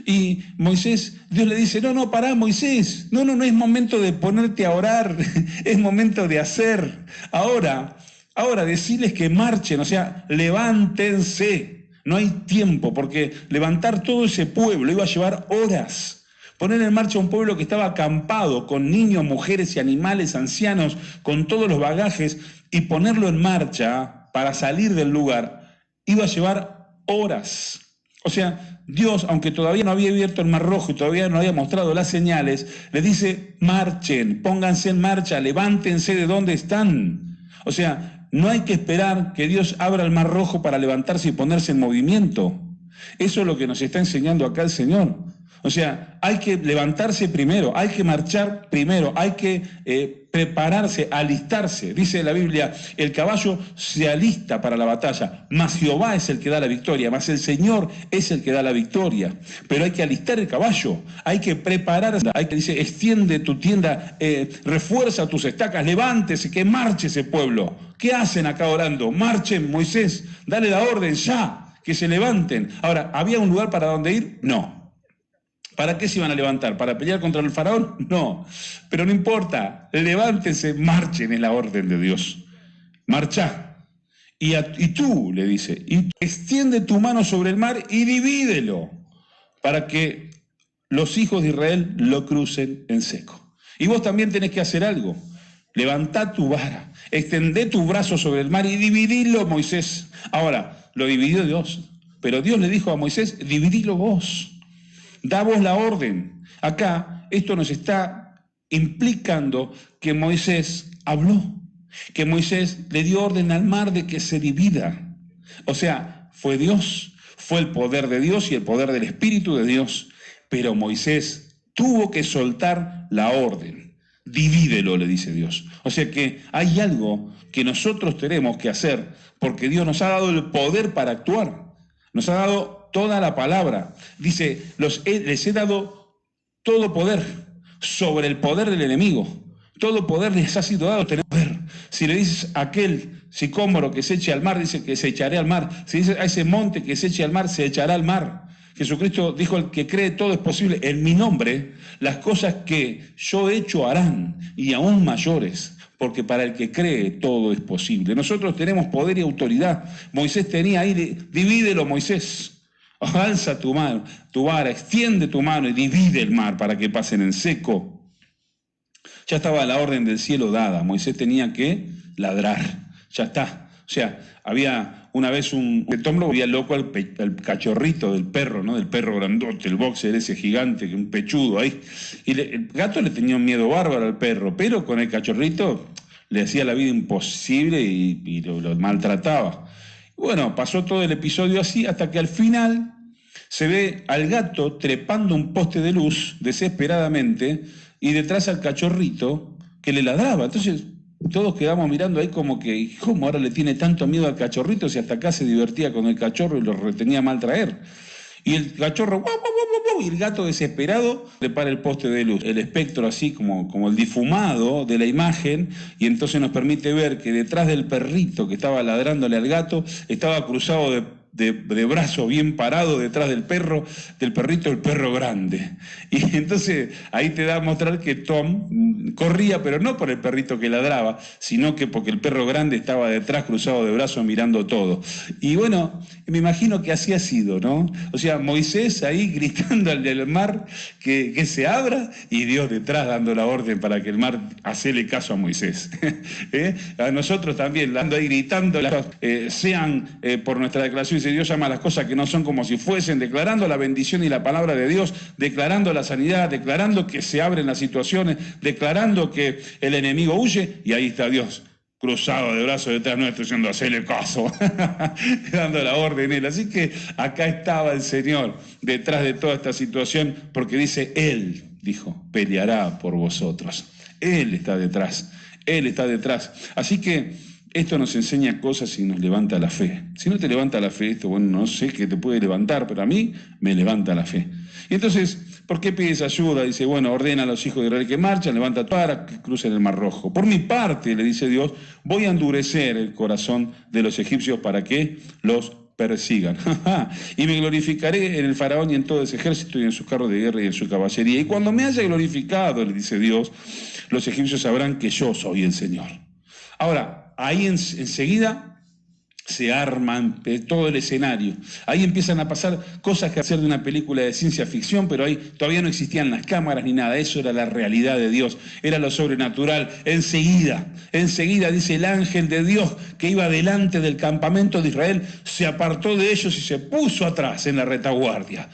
Y Moisés, Dios le dice, no, pará Moisés, no es momento de ponerte a orar, es momento de hacer. Ahora decirles que marchen, o sea, levántense. No hay tiempo, porque levantar todo ese pueblo iba a llevar horas. Poner en marcha un pueblo que estaba acampado, con niños, mujeres y animales, ancianos, con todos los bagajes, y ponerlo en marcha para salir del lugar, iba a llevar horas. O sea, Dios, aunque todavía no había abierto el Mar Rojo y todavía no había mostrado las señales, le dice, marchen, pónganse en marcha, levántense de donde están. O sea, no hay que esperar que Dios abra el Mar Rojo para levantarse y ponerse en movimiento. Eso es lo que nos está enseñando acá el Señor. O sea, hay que levantarse primero, hay que marchar primero, hay que prepararse, alistarse. Dice la Biblia, el caballo se alista para la batalla, mas Jehová es el que da la victoria, mas el Señor es el que da la victoria. Pero hay que alistar el caballo, hay que prepararse, dice, extiende tu tienda, refuerza tus estacas, levántese, que marche ese pueblo. ¿Qué hacen acá orando? Marchen, Moisés, dale la orden ya, que se levanten. Ahora, ¿había un lugar para donde ir? No. ¿Para qué se iban a levantar? ¿Para pelear contra el faraón? No. Pero no importa. Levántense, marchen, es la orden de Dios. Marcha. Y tú, le dice, y extiende tu mano sobre el mar y divídelo. para que los hijos de Israel lo crucen en seco. Y vos también tenés que hacer algo. Levantá tu vara, extendé tu brazo sobre el mar y dividilo, Moisés. Ahora, lo dividió Dios, pero Dios le dijo a Moisés, dividilo vos, da vos la orden. Acá, esto nos está implicando que Moisés habló, que Moisés le dio orden al mar de que se divida. O sea, fue Dios, fue el poder de Dios y el poder del Espíritu de Dios, pero Moisés tuvo que soltar la orden. Divídelo, le dice Dios. O sea que hay algo que nosotros tenemos que hacer, porque Dios nos ha dado el poder para actuar. Nos ha dado toda la palabra. Dice, les he dado todo poder sobre el poder del enemigo. Todo poder les ha sido dado, tener poder. Si le dices a aquel sicómoro que se eche al mar, dice que se echaré al mar. Si dices a ese monte que se eche al mar, se echará al mar. Jesucristo dijo, el que cree todo es posible. En mi nombre, las cosas que yo he hecho harán, y aún mayores, porque para el que cree todo es posible. Nosotros tenemos poder y autoridad. Moisés tenía ahí, divídelo, Moisés. Alza tu mano, tu vara, extiende tu mano y divide el mar para que pasen en seco. Ya estaba la orden del cielo dada. Moisés tenía que ladrar. Ya está. O sea, había una vez un Tom lo volvía loco al cachorrito del perro, ¿no? Del perro grandote, el boxer ese gigante, un pechudo ahí. Y el gato le tenía un miedo bárbaro al perro, pero con el cachorrito le hacía la vida imposible y lo maltrataba. Bueno, pasó todo el episodio así hasta que al final se ve al gato trepando un poste de luz desesperadamente y detrás al cachorrito que le ladraba. Entonces todos quedamos mirando ahí como que, ¿cómo ahora le tiene tanto miedo al cachorrito si hasta acá se divertía con el cachorro y lo retenía mal traer? Y el cachorro, ¡guau, guau, guau, guau! Y el gato desesperado le para el poste de luz. El espectro así como el difumado de la imagen, y entonces nos permite ver que detrás del perrito que estaba ladrándole al gato, estaba cruzado de brazo bien parado detrás del perrito, el perro grande. Y entonces ahí te da a mostrar que Tom corría, pero no por el perrito que ladraba, sino que porque el perro grande estaba detrás cruzado de brazos mirando todo. Y bueno, me imagino que así ha sido, ¿no? O sea, Moisés ahí gritando al mar que se abra, y Dios detrás dando la orden para que el mar hacele caso a Moisés. A nosotros también, dando ahí gritando, sean por nuestra declaración. Dice, Dios llama a las cosas que no son como si fuesen, declarando la bendición y la palabra de Dios, declarando la sanidad, declarando que se abren las situaciones, declarando que el enemigo huye, y ahí está Dios cruzado de brazos detrás nuestro diciendo, hacele caso, dando la orden él. Así que acá estaba el Señor detrás de toda esta situación, porque dice, Él, dijo, peleará por vosotros. Él está detrás, Él está detrás. Así que esto nos enseña cosas y nos levanta la fe. Si no te levanta la fe, esto, bueno, no sé qué te puede levantar, pero a mí me levanta la fe. Y entonces, ¿por qué pides ayuda? Dice, bueno, ordena a los hijos de Israel que marchen, levanta tu vara, que crucen el Mar Rojo. Por mi parte, le dice Dios, voy a endurecer el corazón de los egipcios para que los persigan. Y me glorificaré en el faraón y en todo ese ejército y en sus carros de guerra y en su caballería. Y cuando me haya glorificado, le dice Dios, los egipcios sabrán que yo soy el Señor. Ahora, ahí enseguida se arman todo el escenario. Ahí empiezan a pasar cosas que hacer de una película de ciencia ficción, pero ahí todavía no existían las cámaras ni nada. Eso era la realidad de Dios, era lo sobrenatural. Enseguida dice el ángel de Dios que iba delante del campamento de Israel, se apartó de ellos y se puso atrás en la retaguardia.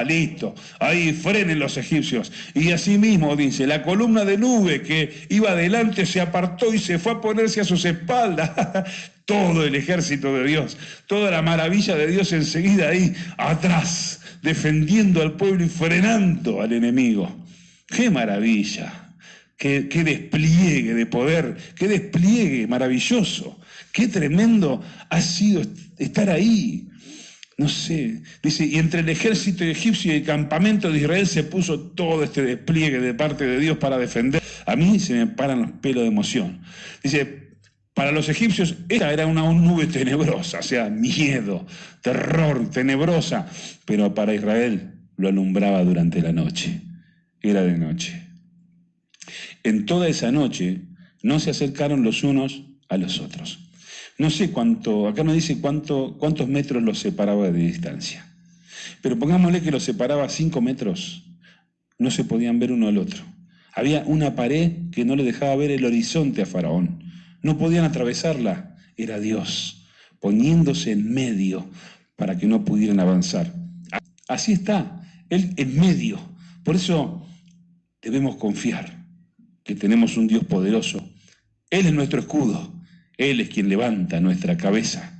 Listo, ahí frenen los egipcios. Y así mismo dice, la columna de nube que iba delante se apartó y se fue a ponerse a sus espaldas. Todo el ejército de Dios, toda la maravilla de Dios enseguida ahí atrás, defendiendo al pueblo y frenando al enemigo. ¡Qué maravilla! ¡Qué despliegue de poder! ¡Qué despliegue maravilloso! ¡Qué tremendo ha sido estar ahí! No sé, dice, y entre el ejército egipcio y el campamento de Israel se puso todo este despliegue de parte de Dios para defender. A mí se me paran los pelos de emoción. Dice, para los egipcios esta era una nube tenebrosa, o sea, miedo, terror, tenebrosa, pero para Israel lo alumbraba durante la noche, era de noche. En toda esa noche no se acercaron los unos a los otros. No sé cuánto, acá no dice cuántos metros los separaba de distancia. Pero pongámosle que los separaba 5 metros, no se podían ver uno al otro. Había una pared que no le dejaba ver el horizonte a Faraón. No podían atravesarla. Era Dios poniéndose en medio para que no pudieran avanzar. Así está, Él en medio. Por eso debemos confiar que tenemos un Dios poderoso. Él es nuestro escudo. Él es quien levanta nuestra cabeza.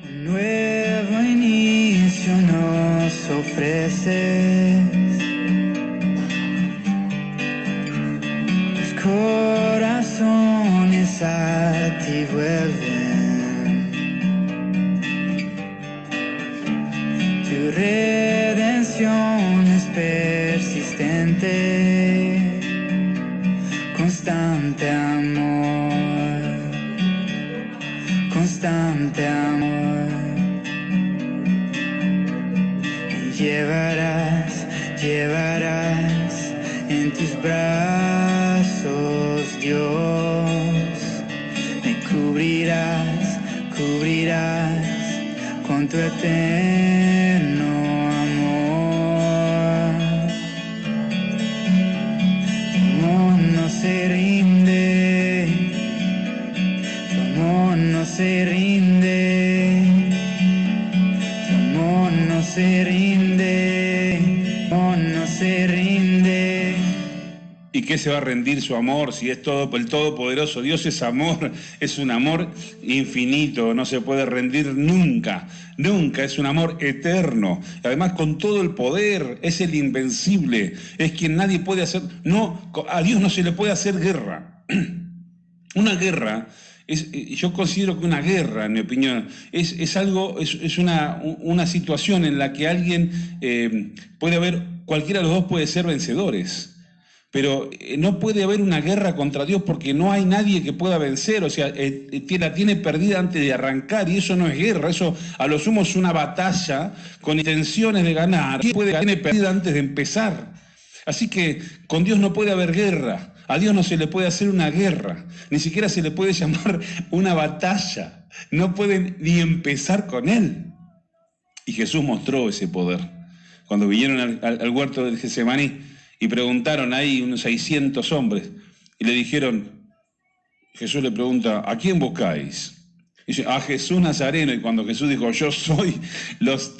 Un nuevo inicio nos ofreces. Los corazones a ti vuelven. Tu redención es persistente, constante amor, constante amor. Me llevarás, llevarás en tus brazos, Dios. Me cubrirás, cubrirás con tu eterno amor. Tu amor no se rinde, tu amor no se rinde, tu amor no se rinde, tu amor no se rinde. ¿Y qué se va a rendir su amor si es todo el Todopoderoso? Dios es amor, es un amor infinito, no se puede rendir nunca, nunca, es un amor eterno. Además, con todo el poder, es el invencible, es quien nadie puede hacer. No, a Dios no se le puede hacer guerra. Una guerra, yo considero que una guerra, en mi opinión, es una situación en la que alguien puede haber, cualquiera de los dos puede ser vencedores. Pero no puede haber una guerra contra Dios porque no hay nadie que pueda vencer, o sea, la tiene perdida antes de arrancar, y eso no es guerra, eso a lo sumo es una batalla con intenciones de ganar, tiene perdida antes de empezar. Así que con Dios no puede haber guerra, a Dios no se le puede hacer una guerra, ni siquiera se le puede llamar una batalla, no pueden ni empezar con Él. Y Jesús mostró ese poder. Cuando vinieron al huerto del Getsemaní, y preguntaron ahí unos 600 hombres, y le dijeron, Jesús le pregunta, ¿a quién buscáis? Y dice, a Jesús Nazareno. Y cuando Jesús dijo, yo soy,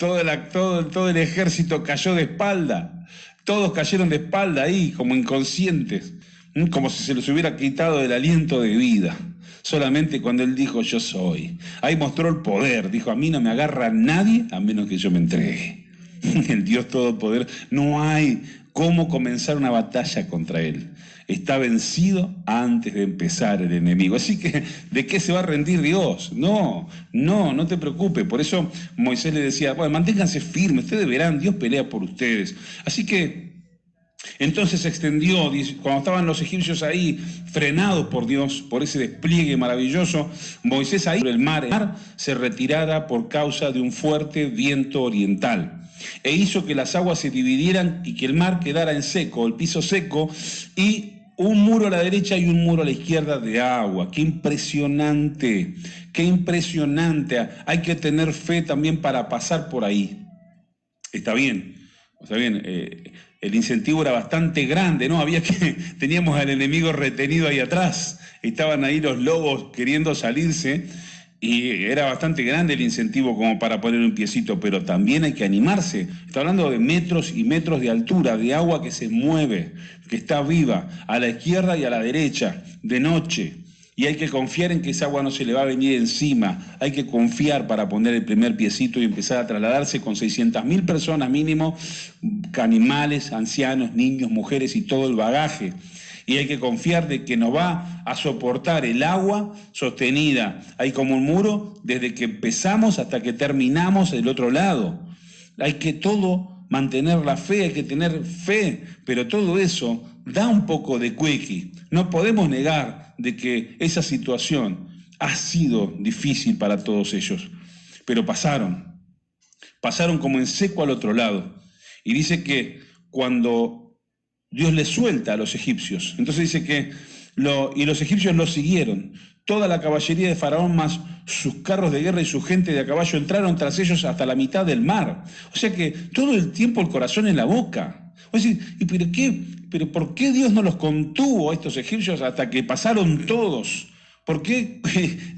todo el ejército cayó de espalda. Todos cayeron de espalda ahí, como inconscientes, como si se les hubiera quitado el aliento de vida. Solamente cuando Él dijo, yo soy. Ahí mostró el poder. Dijo, a mí no me agarra nadie a menos que yo me entregue. El Dios Todopoderoso. No hay cómo comenzar una batalla contra Él. Está vencido antes de empezar el enemigo. Así que, ¿de qué se va a rendir Dios? No te preocupes. Por eso Moisés le decía, bueno, manténganse firmes, ustedes verán, Dios pelea por ustedes. Así que, entonces se extendió, cuando estaban los egipcios ahí, frenados por Dios, por ese despliegue maravilloso, Moisés ahí, el mar se retirara por causa de un fuerte viento oriental. E hizo que las aguas se dividieran y que el mar quedara en seco, el piso seco, y un muro a la derecha y un muro a la izquierda de agua. ¡Qué impresionante! ¡Qué impresionante! Hay que tener fe también para pasar por ahí. Está bien. El incentivo era bastante grande, ¿no? Teníamos al enemigo retenido ahí atrás. Estaban ahí los lobos queriendo salirse. Y era bastante grande el incentivo como para poner un piecito, pero también hay que animarse. Está hablando de metros y metros de altura, de agua que se mueve, que está viva, a la izquierda y a la derecha, de noche. Y hay que confiar en que esa agua no se le va a venir encima. Hay que confiar para poner el primer piecito y empezar a trasladarse con 600.000 personas mínimo, animales, ancianos, niños, mujeres y todo el bagaje. Y hay que confiar de que nos va a soportar el agua sostenida. Hay como un muro desde que empezamos hasta que terminamos del otro lado. Hay que todo mantener la fe, hay que tener fe, pero todo eso da un poco de cuequi. No podemos negar de que esa situación ha sido difícil para todos ellos, pero pasaron como en seco al otro lado. Y dice que cuando Dios les suelta a los egipcios, entonces dice que y los egipcios lo siguieron. Toda la caballería de Faraón más sus carros de guerra y su gente de a caballo entraron tras ellos hasta la mitad del mar. O sea que todo el tiempo el corazón en la boca. Vos decís, ¿pero por qué Dios no los contuvo a estos egipcios hasta que pasaron todos? ¿Por qué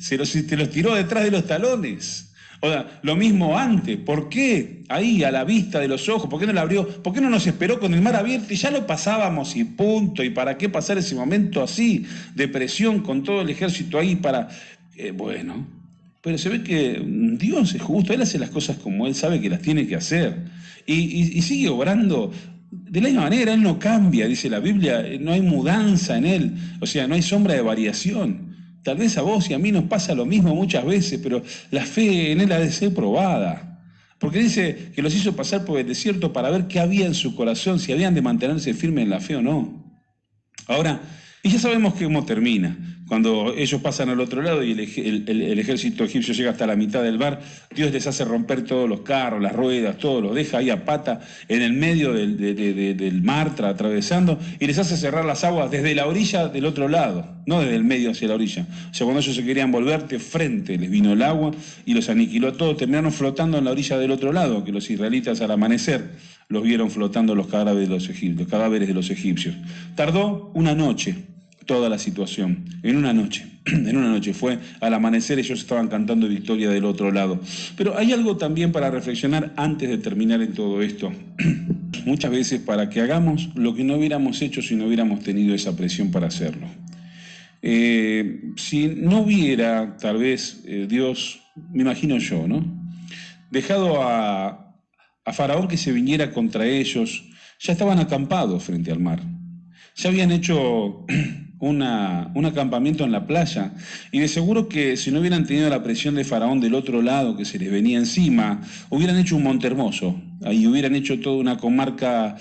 te los tiró detrás de los talones? O sea, lo mismo antes, ¿por qué ahí a la vista de los ojos? ¿Por qué no la abrió? ¿Por qué no nos esperó con el mar abierto y ya lo pasábamos y punto? ¿Y para qué pasar ese momento así de presión con todo el ejército ahí para...? Bueno, pero se ve que Dios es justo, Él hace las cosas como Él sabe que las tiene que hacer y sigue obrando. De la misma manera, Él no cambia, dice la Biblia, no hay mudanza en Él, o sea, no hay sombra de variación. Tal vez a vos y a mí nos pasa lo mismo muchas veces, pero la fe en Él ha de ser probada. Porque dice que los hizo pasar por el desierto para ver qué había en su corazón, si habían de mantenerse firmes en la fe o no. Ahora, y ya sabemos cómo termina. Cuando ellos pasan al otro lado y el ejército egipcio llega hasta la mitad del mar, Dios les hace romper todos los carros, las ruedas, todo, los deja ahí a pata en el medio del mar, atravesando, y les hace cerrar las aguas desde la orilla del otro lado, no desde el medio hacia la orilla. O sea, cuando ellos se querían volver de frente, les vino el agua y los aniquiló a todos, terminaron flotando en la orilla del otro lado, que los israelitas al amanecer los vieron flotando los cadáveres de los egipcios. Tardó una noche toda la situación, en una noche fue, al amanecer ellos estaban cantando victoria del otro lado. Pero hay algo también para reflexionar antes de terminar en todo esto. Muchas veces para que hagamos lo que no hubiéramos hecho si no hubiéramos tenido esa presión para hacerlo. Si no hubiera, tal vez, Dios, me imagino yo, ¿no?, dejado a Faraón que se viniera contra ellos, ya estaban acampados frente al mar. Ya habían hecho un acampamiento en la playa, y de seguro que si no hubieran tenido la presión de Faraón del otro lado que se les venía encima, hubieran hecho un Montehermoso, ahí hubieran hecho toda una comarca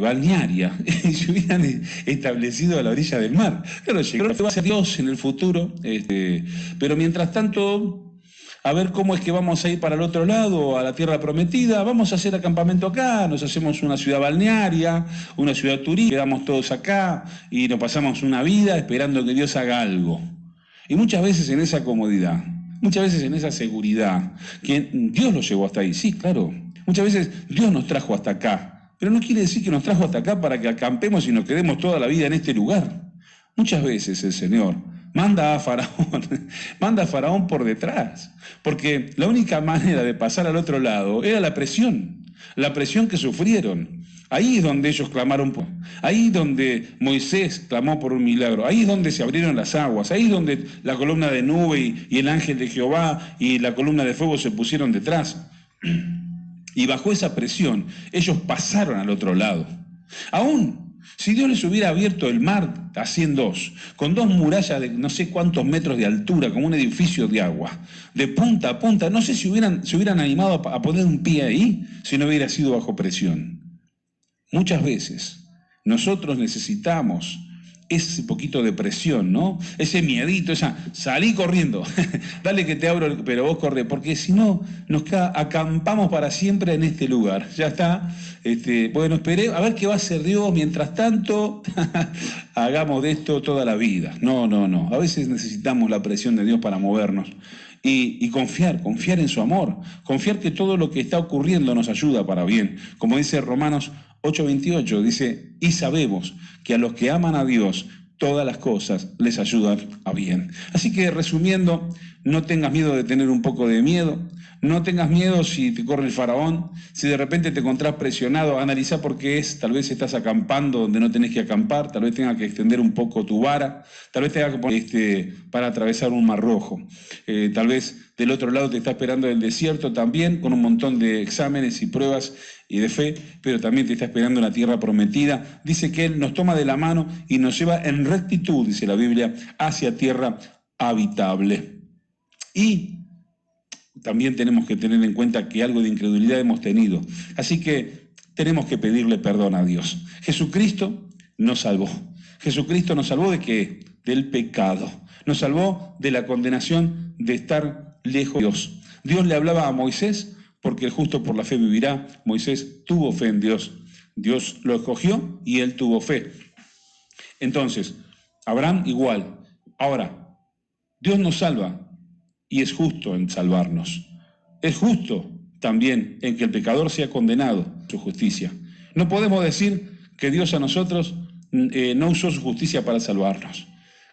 balnearia, y se hubieran establecido a la orilla del mar. Claro, llegó a ser Dios en el futuro, pero mientras tanto, a ver cómo es que vamos a ir para el otro lado, a la tierra prometida, vamos a hacer acampamento acá, nos hacemos una ciudad balnearia, una ciudad turística, quedamos todos acá y nos pasamos una vida esperando que Dios haga algo. Y muchas veces en esa comodidad, muchas veces en esa seguridad, que Dios los llevó hasta ahí, sí, claro, muchas veces Dios nos trajo hasta acá, pero no quiere decir que nos trajo hasta acá para que acampemos y nos quedemos toda la vida en este lugar. Muchas veces el Señor manda a Faraón por detrás, porque la única manera de pasar al otro lado era la presión que sufrieron. Ahí es donde ellos clamaron, ahí es donde Moisés clamó por un milagro, ahí es donde se abrieron las aguas, ahí es donde la columna de nube y el ángel de Jehová y la columna de fuego se pusieron detrás. Y bajo esa presión, ellos pasaron al otro lado. Aún si Dios les hubiera abierto el mar así en dos, con dos murallas de no sé cuántos metros de altura, como un edificio de agua, de punta a punta, no sé si se hubieran animado a poner un pie ahí si no hubiera sido bajo presión. Muchas veces nosotros necesitamos ese poquito de presión, ¿no? Ese miedito, salí corriendo, dale que te abro, pero vos corre, porque si no, nos acampamos para siempre en este lugar. Ya está, bueno, esperé, a ver qué va a hacer Dios, mientras tanto, hagamos de esto toda la vida. No, a veces necesitamos la presión de Dios para movernos. Y confiar en su amor, confiar que todo lo que está ocurriendo nos ayuda para bien. Como dice Romanos 8:28, dice, y sabemos que a los que aman a Dios, todas las cosas les ayudan a bien. Así que resumiendo, no tengas miedo de tener un poco de miedo, no tengas miedo si te corre el Faraón, si de repente te encontrás presionado, analiza por qué es, tal vez estás acampando donde no tenés que acampar, tal vez tengas que extender un poco tu vara, tal vez tengas que poner para atravesar un mar rojo, tal vez del otro lado te está esperando el desierto también, con un montón de exámenes y pruebas y de fe, pero también te está esperando una tierra prometida. Dice que Él nos toma de la mano y nos lleva en rectitud, dice la Biblia, hacia tierra habitable. Y también tenemos que tener en cuenta que algo de incredulidad hemos tenido. Así que tenemos que pedirle perdón a Dios. Jesucristo nos salvó. Jesucristo nos salvó ¿de qué? Del pecado. Nos salvó de la condenación de estar lejos de Dios. Dios le hablaba a Moisés porque el justo por la fe vivirá. Moisés tuvo fe en Dios. Dios lo escogió y él tuvo fe. Entonces, Abraham igual. Ahora, Dios nos salva y es justo en salvarnos. Es justo también en que el pecador sea condenado, su justicia. No podemos decir que Dios a nosotros no usó su justicia para salvarnos,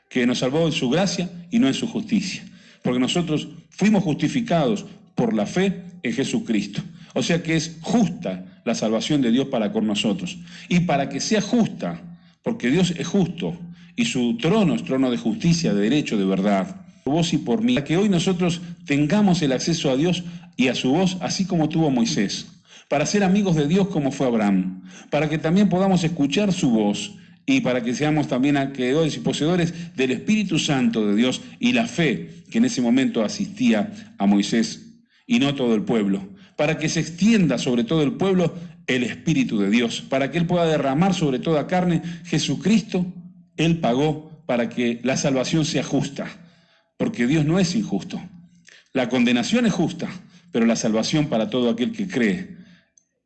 que nos salvó en su gracia y no en su justicia, porque nosotros fuimos justificados por la fe en Jesucristo. O sea que es justa la salvación de Dios para con nosotros. Y para que sea justa, porque Dios es justo y su trono es trono de justicia, de derecho, de verdad, por vos y por mí, para que hoy nosotros tengamos el acceso a Dios y a su voz, así como tuvo Moisés, para ser amigos de Dios como fue Abraham, para que también podamos escuchar su voz y para que seamos también acreedores y poseedores del Espíritu Santo de Dios y la fe que en ese momento asistía a Moisés y no todo el pueblo, para que se extienda sobre todo el pueblo el Espíritu de Dios, para que Él pueda derramar sobre toda carne. Jesucristo, Él pagó para que la salvación sea justa, porque Dios no es injusto. La condenación es justa, pero la salvación para todo aquel que cree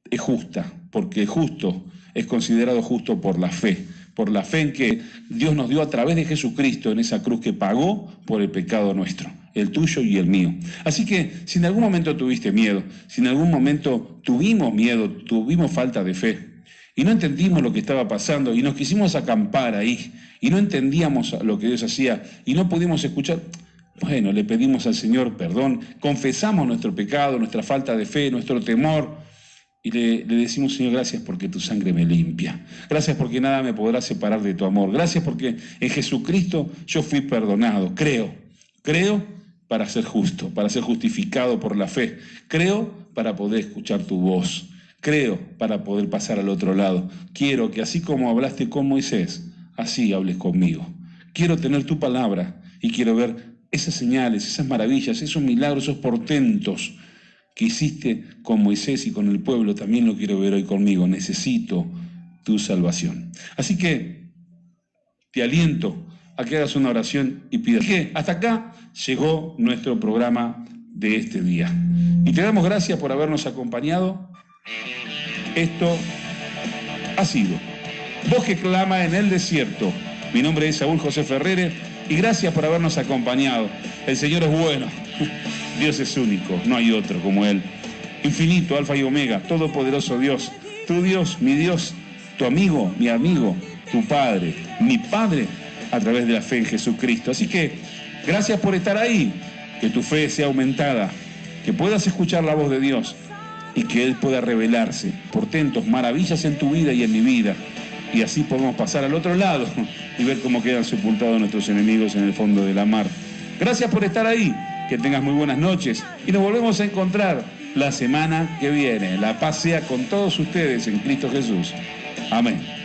es justa, porque justo es considerado justo por la fe en que Dios nos dio a través de Jesucristo en esa cruz que pagó por el pecado nuestro, el tuyo y el mío. Así que si en algún momento tuviste miedo, si en algún momento tuvimos miedo, tuvimos falta de fe y no entendimos lo que estaba pasando y nos quisimos acampar ahí y no entendíamos lo que Dios hacía y no pudimos escuchar, bueno, le pedimos al Señor perdón, confesamos nuestro pecado, nuestra falta de fe, nuestro temor. Y le decimos, Señor, gracias porque tu sangre me limpia. Gracias porque nada me podrá separar de tu amor. Gracias porque en Jesucristo yo fui perdonado. Creo para ser justo, para ser justificado por la fe. Creo para poder escuchar tu voz. Creo para poder pasar al otro lado. Quiero que así como hablaste con Moisés, así hables conmigo. Quiero tener tu palabra y quiero ver esas señales, esas maravillas, esos milagros, esos portentos que hiciste con Moisés y con el pueblo, también lo quiero ver hoy conmigo. Necesito tu salvación. Así que te aliento a que hagas una oración y pidas. Que hasta acá llegó nuestro programa de este día. Y te damos gracias por habernos acompañado. Esto ha sido Voz que clama en el desierto. Mi nombre es Saúl José Ferrere y gracias por habernos acompañado. El Señor es bueno. Dios es único, no hay otro como Él. Infinito, Alfa y Omega, todopoderoso Dios, tu Dios, mi Dios, tu amigo, mi amigo, tu Padre, mi Padre, a través de la fe en Jesucristo. Así que, gracias por estar ahí, que tu fe sea aumentada, que puedas escuchar la voz de Dios y que Él pueda revelarse, portentos, maravillas en tu vida y en mi vida. Y así podemos pasar al otro lado y ver cómo quedan sepultados nuestros enemigos en el fondo de la mar. Gracias por estar ahí. Que tengas muy buenas noches y nos volvemos a encontrar la semana que viene. La paz sea con todos ustedes en Cristo Jesús. Amén.